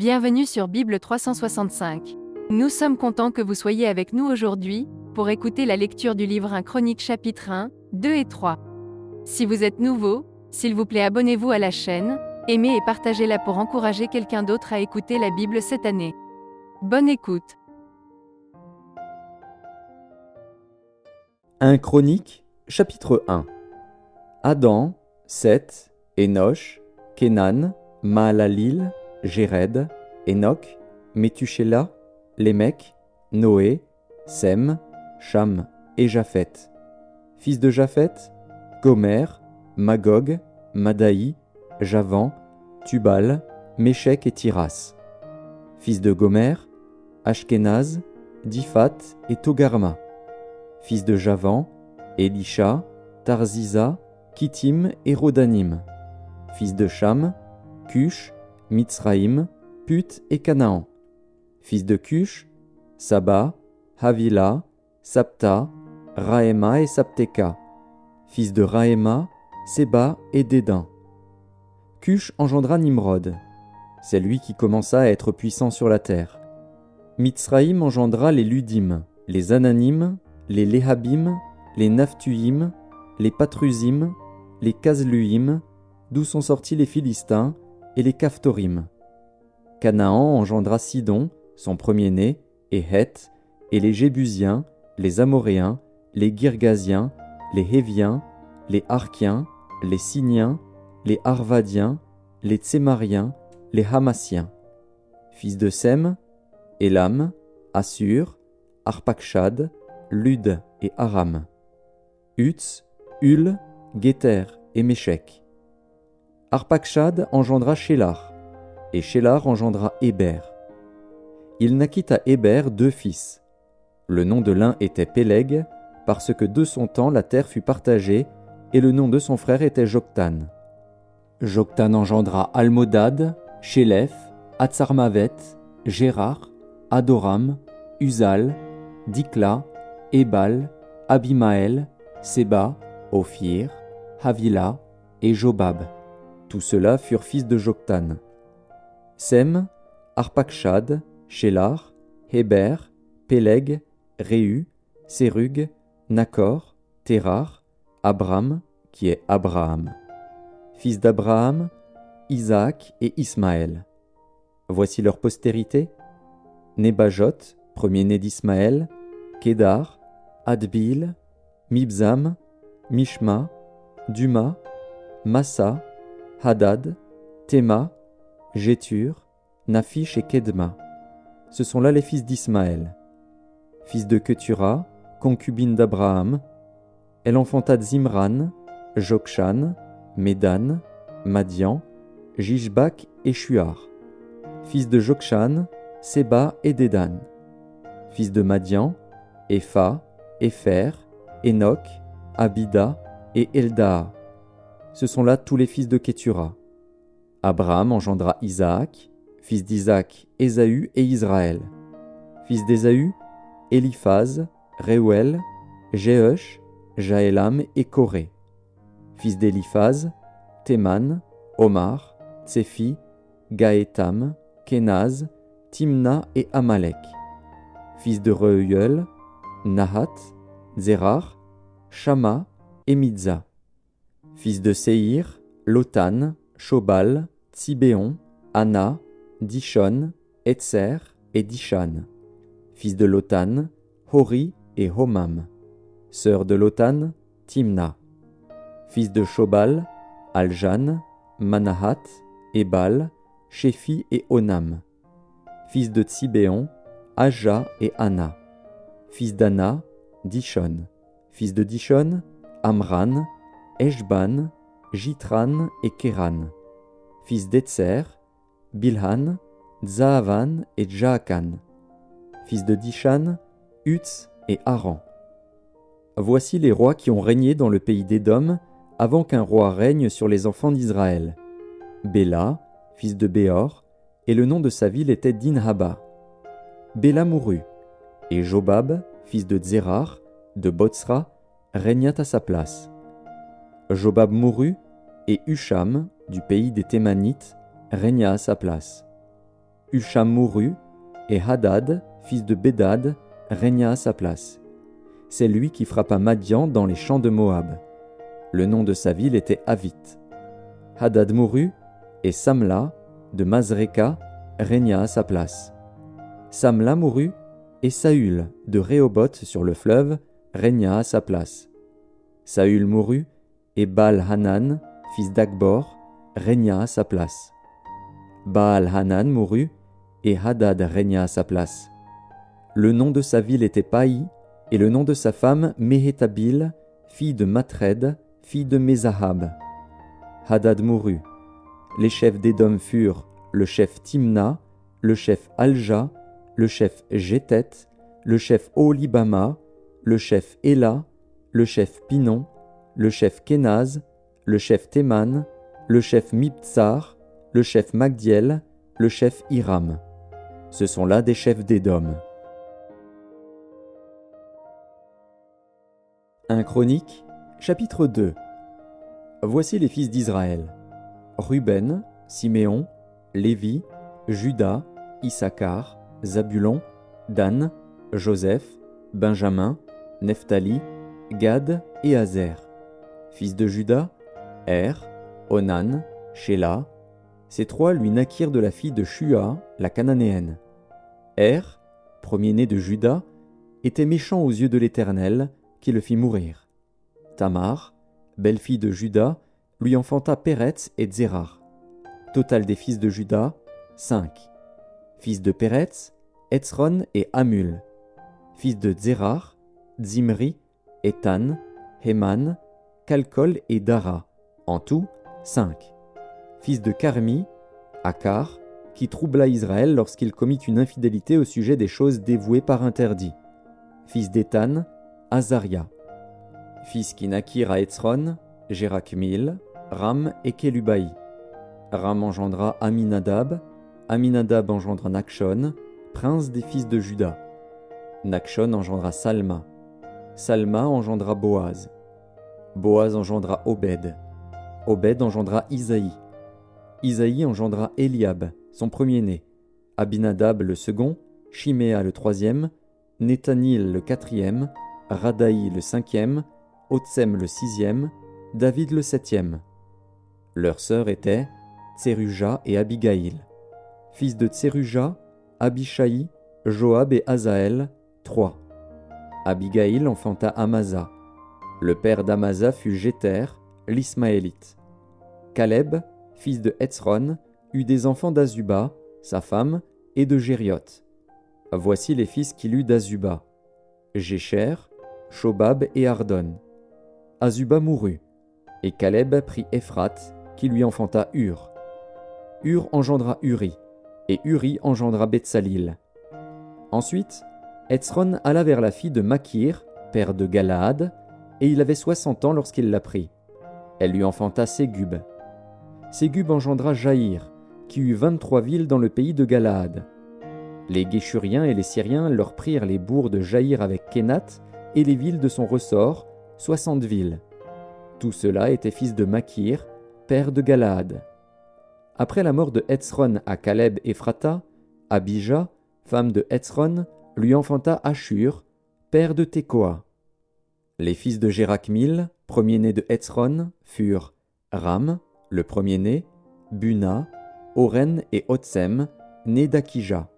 Bienvenue sur Bible 365. Nous sommes contents que vous soyez avec nous aujourd'hui, pour écouter la lecture du livre 1 Chroniques chapitre 1, 2 et 3. Si vous êtes nouveau, s'il vous plaît abonnez-vous à la chaîne, aimez et partagez-la pour encourager quelqu'un d'autre à écouter la Bible cette année. Bonne écoute. 1 Chroniques, chapitre 1. Adam, Seth, Énoch, Kénan, Mahalalil, Jéred, Enoch, Métuchéla, Lémec, Noé, Sem, Cham et Japheth. Fils de Japheth, Gomer, Magog, Madaï, Javan, Tubal, Méchec et Tiras. Fils de Gomer, Ashkenaz, Diphat et Togarma. Fils de Javan, Elisha, Tarziza, Kittim et Rodanim. Fils de Cham, Cush, Mitzraïm, Put et Canaan. Fils de Cush, Saba, Havila, Sapta, Raéma et Sapteka. Fils de Raéma, Séba et Dédain. Cush engendra Nimrod. C'est lui qui commença à être puissant sur la terre. Mitzraïm engendra les Ludim, les Ananim, les Léhabim, les Naphtuim, les Patrusim, les Kazluim, d'où sont sortis les Philistins, et les Caphtorim. Canaan engendra Sidon, son premier-né, et Heth, et les Jébusiens, les Amoréens, les Girgasiens, les Héviens, les Arkiens, les Siniens, les Arvadiens, les Tsémariens, les Hamassiens. Fils de Sem, Élam, Assur, Arpakshad, Lud et Aram. Uts, Hul, Géter et Méchec. Arpakshad engendra Shélar, et Shélar engendra Héber. Il naquit à Héber 2 fils. Le nom de l'un était Péleg, parce que de son temps la terre fut partagée, et le nom de son frère était Joktan. Joktan engendra Almodad, Shélef, Hatsarmavet, Gérar, Adoram, Uzal, Dikla, Ébal, Abimaël, Séba, Ophir, Havila et Jobab. Tous ceux-là furent fils de Joktan. Sem, Arpakshad, Shélar, Héber, Péleg, Réu, Sérug, Nakor, Térar, Abram, qui est Abraham. Fils d'Abraham, Isaac et Ismaël. Voici leur postérité. Nébajot, premier-né d'Ismaël, Kédar, Adbil, Mibzam, Mishma, Duma, Massa, Hadad, Théma, Jétur, Naphish et Kedma. Ce sont là les fils d'Ismaël. Fils de Ketura, concubine d'Abraham, elle enfanta Zimran, Jokshan, Médan, Madian, Jishbak et Shuar. Fils de Jokshan, Séba et Dédan. Fils de Madian, Epha, Épher, Enoch, Abida et Eldaa. Ce sont là tous les fils de Ketura. Abraham engendra Isaac, fils d'Isaac, Ésaü et Israël. Fils d'Ésaü, Éliphaz, Réuel, Jéhush, Jaélam et Coré. Fils d'Éliphaz, Théman, Omar, Tsefi, Gaétam, Kénaz, Timna et Amalek. Fils de Reuel, Nahat, Zérar, Shama et Midza. Fils de Séhir, Lotan, Shobal, Tsibéon, Anna, Dishon, Etzer et Dishan. Fils de Lotan, Hori et Homam. Sœur de Lotan, Timna. Fils de Shobal, Aljan, Manahat, Ebal, Shéphi et Onam. Fils de Tsibéon, Aja et Anna. Fils d'Anna, Dishon. Fils de Dishon, Amran, Eshban, Jitran et Kéran. Fils d'Etzer, Bilhan, Zaavan et Jaakan. Fils de Dishan, Utz et Aran. Voici les rois qui ont régné dans le pays d'Édom avant qu'un roi règne sur les enfants d'Israël. Béla, fils de Béor, et le nom de sa ville était Dinhaba. Béla mourut, et Jobab, fils de Zérar, de Botsra, régna à sa place. Jobab mourut, et Husham, du pays des Thémanites, régna à sa place. Husham mourut, et Hadad, fils de Bédad, régna à sa place. C'est lui qui frappa Madian dans les champs de Moab. Le nom de sa ville était Avith. Hadad mourut, et Samla, de Mazreka, régna à sa place. Samla mourut, et Saül, de Rehoboth sur le fleuve, régna à sa place. Saül mourut, Baal-Hanan, fils d'Akbor, régna à sa place. Baal-Hanan mourut, et Hadad régna à sa place. Le nom de sa ville était Paï, et le nom de sa femme Méhétabil, fille de Matred, fille de Mézahab. Hadad mourut. Les chefs d'Édom furent le chef Timna, le chef Alja, le chef Jétet, le chef Oholibama, le chef Éla, le chef Pinon, le chef Kénaz, le chef Théman, le chef Mibtsar, le chef Magdiel, le chef Hiram. Ce sont là des chefs d'Édom. 1 Chronique, chapitre 2. Voici les fils d'Israël. Ruben, Siméon, Lévi, Juda, Issachar, Zabulon, Dan, Joseph, Benjamin, Nephtali, Gad et Azer. Fils de Juda, Onan, Shéla. Ces trois lui naquirent de la fille de Shua, la cananéenne. Premier-né de Juda, était méchant aux yeux de l'Éternel, qui le fit mourir. Tamar, belle-fille de Juda, lui enfanta Péretz et Zérar. Total des fils de Juda, 5. Fils de Péretz, Hetzron et Hamul. Fils de Zérar, Zimri, Étan, Héman, Calcol et Dara. En tout, 5. Fils de Carmi, Akar, qui troubla Israël lorsqu'il commit une infidélité au sujet des choses dévouées par interdit. Fils d'Étan, Azaria. Fils qui naquirent à Hetzron, Jérakmil, Ram et Kélubaï. Ram engendra Aminadab, Aminadab engendra Nakshon, prince des fils de Juda. Nakshon engendra Salma. Salma engendra Boaz. Boaz engendra Obed. Obed engendra Isaïe. Isaïe engendra Eliab, son premier-né. Abinadab le second, Shiméa le troisième, Nethanil le quatrième, Radaï le cinquième, Otsem le sixième, David le septième. Leurs sœurs étaient Tseruja et Abigaïl. Fils de Tseruja, Abishaï, Joab et Azaël, 3. Abigaïl enfanta Amasa. Le père d'Amasa fut Jéter, l'Ismaélite. Caleb, fils de Hetzron, eut des enfants d'Azuba, sa femme, et de Jérioth. Voici les fils qu'il eut d'Azuba: Jécher, Shobab et Ardon. Azuba mourut, et Caleb prit Ephrate, qui lui enfanta Hur. Hur engendra Uri, et Uri engendra Betsalil. Ensuite, Hetzron alla vers la fille de Makir, père de Galaad, et il avait 60 ans lorsqu'il la prit. Elle lui enfanta Ségub. Ségub engendra Jaïr, qui eut 23 villes dans le pays de Galaad. Les Guéshuriens et les Syriens leur prirent les bourgs de Jaïr avec Kénath et les villes de son ressort, 60 villes. Tout cela était fils de Makir, père de Galaad. Après la mort de Hetzron à Caleb Ephrata, Abijah, femme de Hetzron, lui enfanta Ashur, père de Tekoa. Les fils de Jérakmil, premier-né de Hetzron, furent Ram, le premier-né, Buna, Oren et Otsem, nés d'Akija.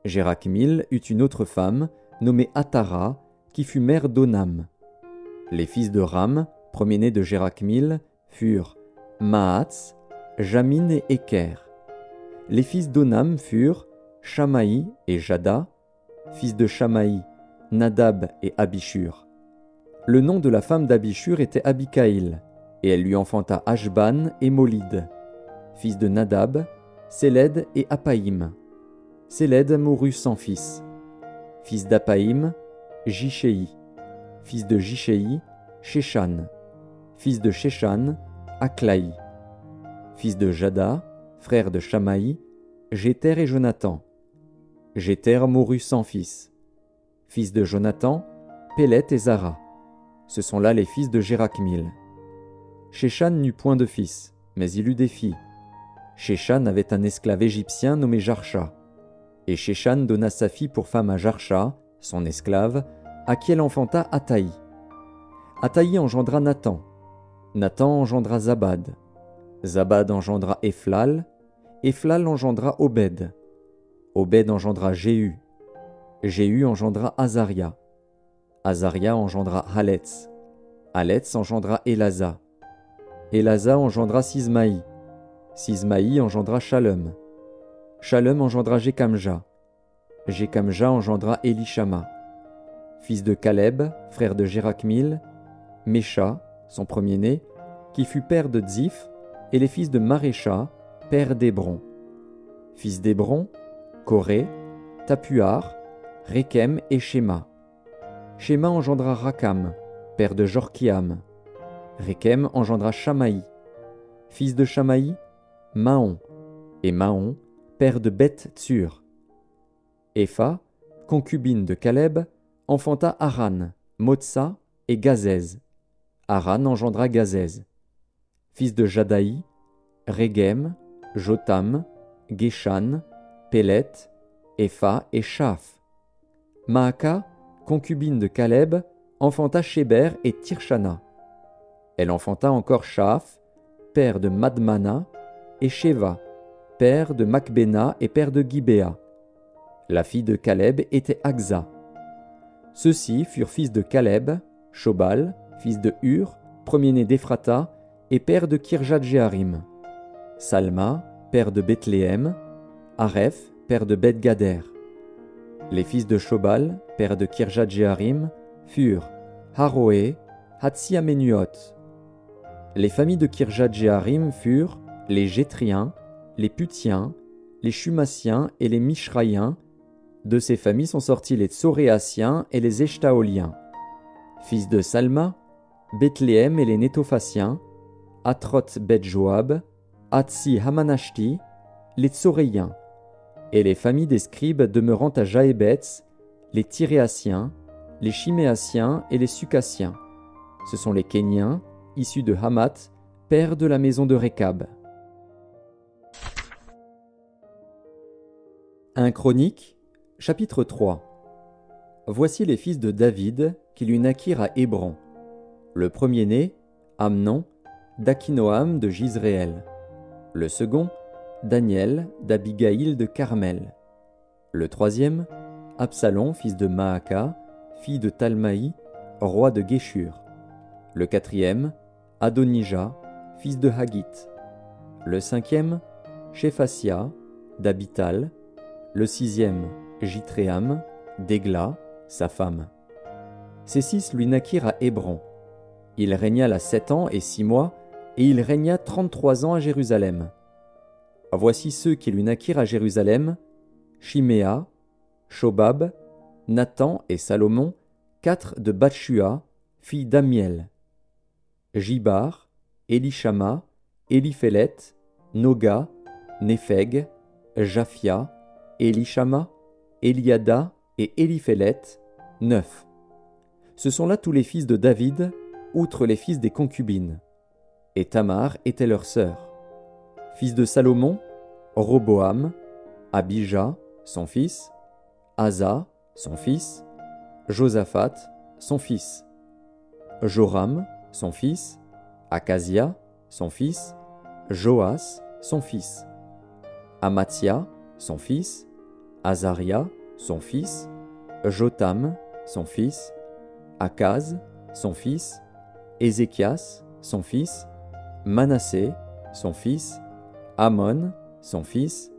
Jérakmil eut une autre femme, nommée Atara, qui fut mère d'Onam. Les fils de Ram, premier-né de Jérakmil, furent Mahatz, Jamin et Eker. Les fils d'Onam furent Shamaï et Jada, fils de Shamaï, Nadab et Abishur. Le nom de la femme d'Abishur était Abikaïl, et elle lui enfanta Ashban et Molid. Fils de Nadab, Séled et Apaïm. Séled mourut sans fils. Fils d'Apaïm, Jishéi. Fils de Jishéi, Shéshan. Fils de Shéshan, Aklaï. Fils de Jada, frère de Shamaï, Jéter et Jonathan. Jéter mourut sans fils. Fils de Jonathan, Pélet et Zara. Ce sont là les fils de Jérakmil. Shéshan n'eut point de fils, mais il eut des filles. Shéshan avait un esclave égyptien nommé Jarsha. Et Shéshan donna sa fille pour femme à Jarsha, son esclave, à qui elle enfanta Athaï. Athaï engendra Nathan. Nathan engendra Zabad. Zabad engendra Ephlal. Ephlal engendra Obed. Obed engendra Jéhu. Jéhu engendra Azaria. Azaria engendra Haletz. Haletz engendra Elasa. Elasa engendra Sismaï. Sismaï engendra Shalom. Shalom engendra Jékamja. Jékamja engendra Élishama. Fils de Caleb, frère de Jérakmil, Mécha, son premier-né, qui fut père de Tziph, et les fils de Marécha, père d'Hébron. Fils d'Hébron, Coré, Tapuar, Rékem et Shéma. Shéma engendra Rakam, père de Jorkiam. Rékem engendra Shamaï. Fils de Shamaï, Mahon. Et Mahon, père de Beth-Tsur. Epha, concubine de Caleb, enfanta Haran, Motsa et Gazez. Haran engendra Gazez. Fils de Jadaï, Régem, Jotam, Geshan, Pélet, Epha et Shaph. Maaka, concubine de Caleb, enfanta Sheber et Tirshana. Elle enfanta encore Shaph, père de Madmana, et Sheva, père de Macbéna et père de Gibéa. La fille de Caleb était Aksa. Ceux-ci furent fils de Caleb, Shobal, fils de Hur, premier-né d'Ephrata, et père de Kirjat-Jéarim. Salma, père de Bethléem, Areph, père de Beth-Gader. Les fils de Shobal, père de Kirjat-Jéarim, furent Haroé, Hatsi-Amenuot. Les familles de Kirjat-Jéarim furent les Jétriens, les Putiens, les Shumassiens et les Mishraïens. De ces familles sont sortis les Tsoréassiens et les Eshtaoliens. Fils de Salma, Bethléem et les Nétophassiens, Atroth Beth-Joab, Hatsi Hamanashti, les Tsoréiens, et les familles des scribes demeurant à Jaébetz, les Tyréassiens, les Chiméassiens et les Sucassiens. Ce sont les Kéniens, issus de Hamath, père de la maison de Rékab. 1 Chroniques, chapitre 3. Voici les fils de David qui lui naquirent à Hébron. Le premier-né, Amnon, d'Akinoam de Jizréel. Le second, Daniel, d'Abigaïl de Carmel. Le troisième, Absalom, fils de Maaka, fille de Talmaï, roi de Géshur. Le quatrième, Adonija, fils de Haggith. Le cinquième, Shéphasia, d'Abital. Le sixième, Jitréam, d'Égla, sa femme. Ces 6 lui naquirent à Hébron. Il régna là 7 ans et 6 mois, et il régna 33 ans à Jérusalem. Voici ceux qui lui naquirent à Jérusalem: Shiméa, Shobab, Nathan et Salomon, 4 de Batshua, fille d'Amiel. Jibar, Élishama, Éliphélet, Noga, Népheg, Japhia, Élishama, Eliada et Éliphélet, 9. Ce sont là tous les fils de David, outre les fils des concubines. Et Tamar était leur sœur. Fils de Salomon, Roboam, Abijah, son fils, Asa, son fils, Josaphat, son fils, Joram, son fils, Akazia, son fils, Joas, son fils, Amathia, son fils, Azaria, son fils, Jotam, son fils, Akaz, son fils, Ézéchias, son fils, Manassé, son fils, Amon, son fils,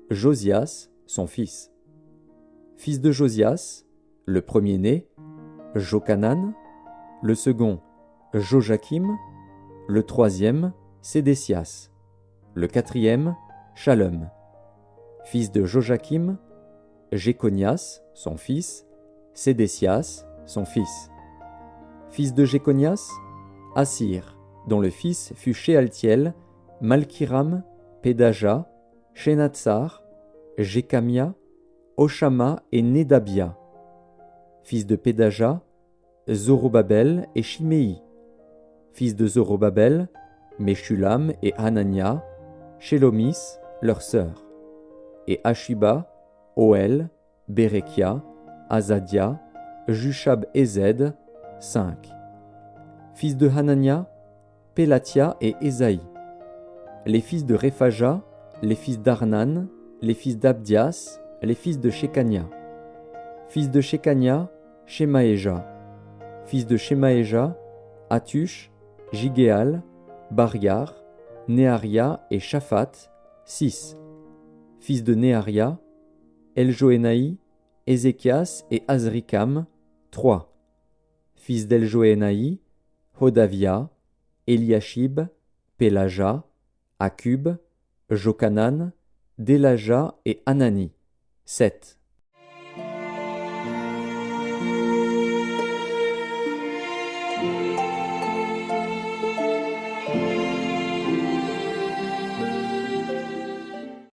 Josias, son fils. Fils de Josias, le premier-né, Jochanan, le second, Joachim, le troisième, Sédécias, le quatrième, Shalom. Fils de Joachim, Jéconias, son fils, Sédécias, son fils. Fils de Jéconias, Assir, dont le fils fut Shealtiel, Malkiram, Pédaja, Shenatsar, Jécamia, Oshama et Nédabia. Fils de Pédaja, Zorobabel et Shimei. Fils de Zorobabel, Meshulam et Hanania, Shelomis, leur sœur. Et Ashiba, Oel, Berekia, Azadia, Jushab-Ezed, 5. Fils de Hanania, Pélatia et Ésaïe. Les fils de Réphaja, les fils d'Arnan, les fils d'Abdias, les fils de Shekania. Fils de Shekania, Shemaéja. Fils de Shemaéja, Atush, Jigéal, Bariar, Néaria et Shaphat, 6. Fils de Néaria, Eljoénaï, Ézéchias et Azrikam, 3. Fils d'Eljoénaï, Hodavia, Eliashib, Pélaja, Akub, Jokanan, Délaja et Anani, 7.